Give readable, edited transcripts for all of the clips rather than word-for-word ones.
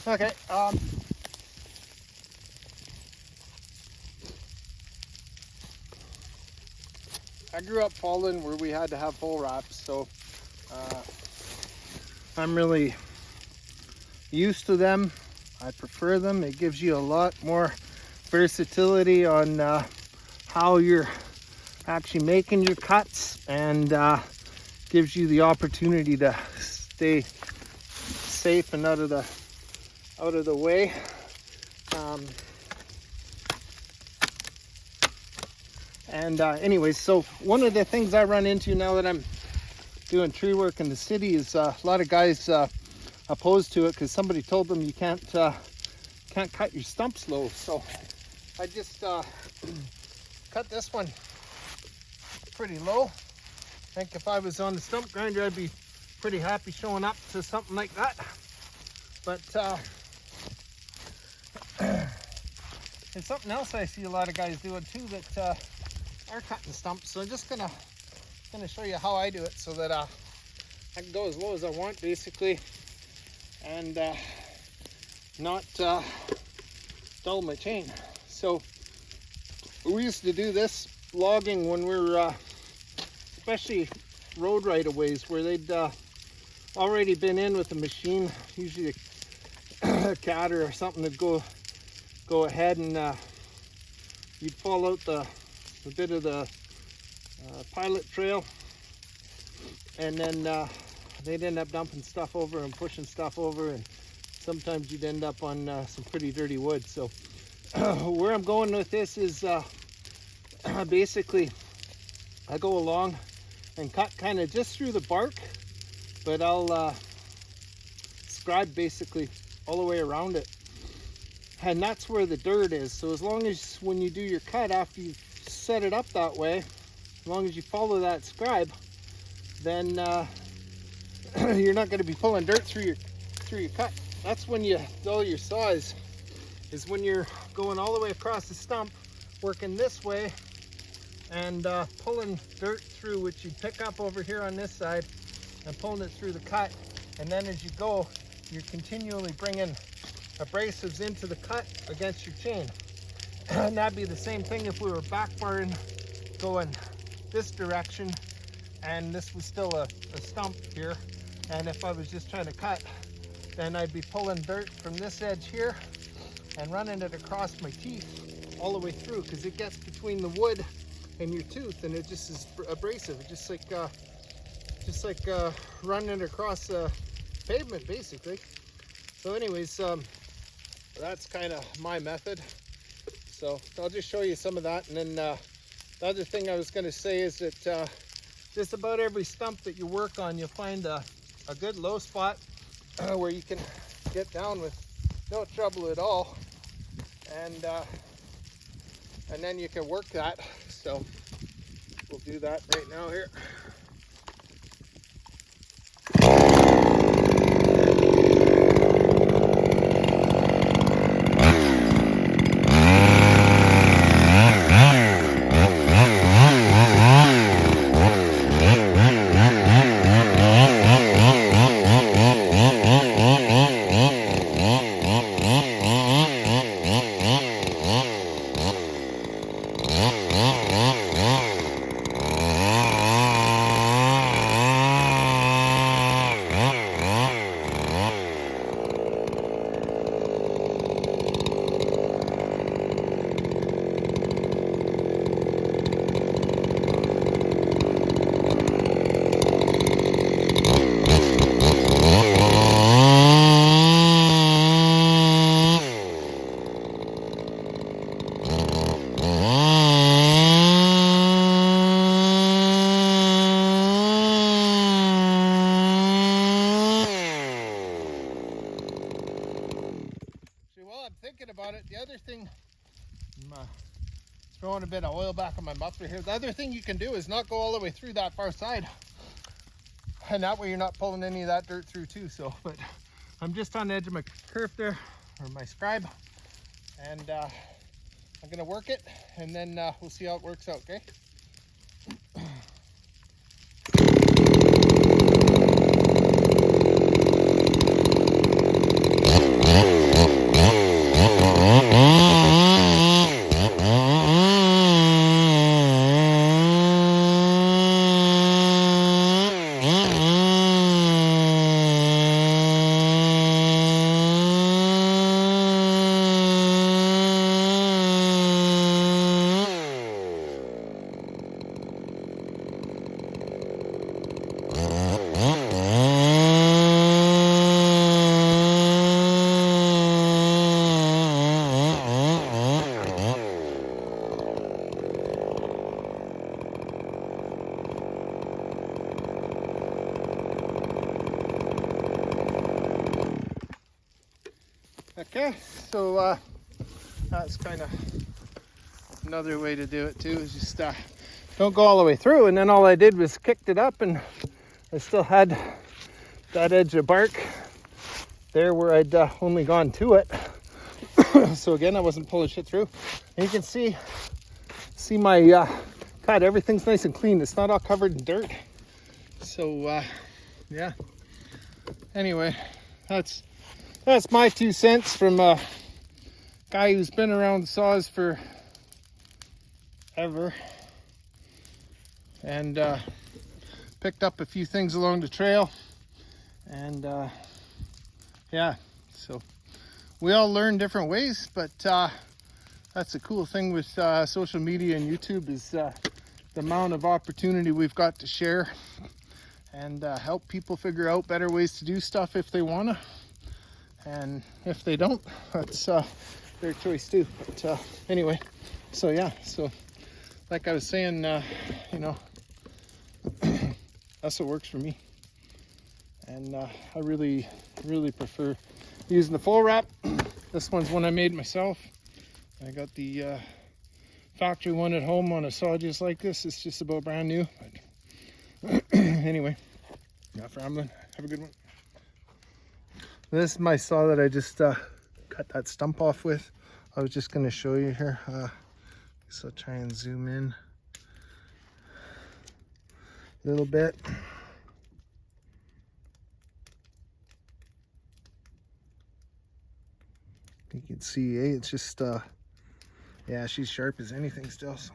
Okay, I grew up falling where we had to have full wraps, so I'm really used to them. I prefer them. It gives you a lot more versatility on how you're actually making your cuts, and gives you the opportunity to stay safe and out of the way. Anyways, so one of the things I run into now that I'm doing tree work in the city is a lot of guys opposed to it because somebody told them you can't cut your stumps low. So I just cut this one pretty low. I think if I was on the stump grinder, I'd be pretty happy showing up to something like that. But there's something else I see a lot of guys doing too that are cutting stumps. So I'm just gonna show you how I do it so that I can go as low as I want, basically, and not dull my chain. So we used to do this logging when we were especially road right-of-ways where they'd already been in with a machine, usually a catter or something, that'd go ahead and you'd fall out the bit of the pilot trail, and then they'd end up dumping stuff over and pushing stuff over, and sometimes you'd end up on some pretty dirty wood. So where I'm going with this is basically I go along and cut kind of just through the bark, but I'll scribe basically all the way around it, and that's where the dirt is. So as long as when you do your cut, after you set it up that way, as long as you follow that scribe, then you're not going to be pulling dirt through your cut. That's when you dull your saw is when you're going all the way across the stump, working this way, and pulling dirt through, which you pick up over here on this side, and pulling it through the cut. And then as you go, you're continually bringing abrasives into the cut against your chain. And that'd be the same thing if we were back barring going this direction and this was still a stump here, and if I was just trying to cut, then I'd be pulling dirt from this edge here and running it across my teeth all the way through, because it gets between the wood and your tooth, and it just is abrasive. It's just like running across pavement, basically. So anyways, that's kind of my method. So I'll just show you some of that, and then the other thing I was going to say is that just about every stump that you work on, you'll find a good low spot where you can get down with no trouble at all, and then you can work that. So we'll do that right now here. About it. The other thing, I'm throwing a bit of oil back on my muffler here. The other thing you can do is not go all the way through that far side, and that way you're not pulling any of that dirt through too. So, but I'm just on the edge of my kerf there, or my scribe, and I'm gonna work it, and then we'll see how it works out. Okay. Okay, so that's kind of another way to do it too, is just don't go all the way through. And then all I did was kicked it up, and I still had that edge of bark there where I'd only gone to it. So again, I wasn't pulling shit through. And you can see my God, everything's nice and clean. It's not all covered in dirt. So yeah. Anyway, that's my 2 cents from a guy who's been around saws for ever, and picked up a few things along the trail. And yeah, so we all learn different ways, but that's the cool thing with social media and YouTube, is the amount of opportunity we've got to share and help people figure out better ways to do stuff if they want to. And if they don't, that's their choice too. But anyway, so yeah, so like I was saying, you know, that's what works for me. And I really prefer using the full wrap. This one's one I made myself. I got the factory one at home on a saw just like this. It's just about brand new. But anyway, enough rambling. Have a good one. This is my saw that I just cut that stump off with. I was just going to show you here. So I'll try and zoom in a little bit. You can see, it's just, yeah, she's sharp as anything still. So,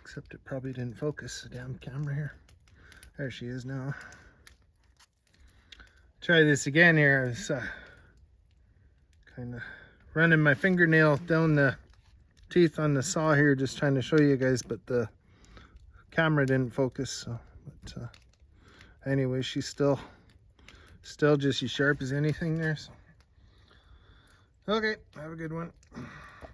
except it probably didn't focus, the damn camera here. There she is now. Try this again here. I was kind of running my fingernail down the teeth on the saw here, just trying to show you guys, but the camera didn't focus. So, but anyway, she's still just as sharp as anything there. So. Okay, have a good one.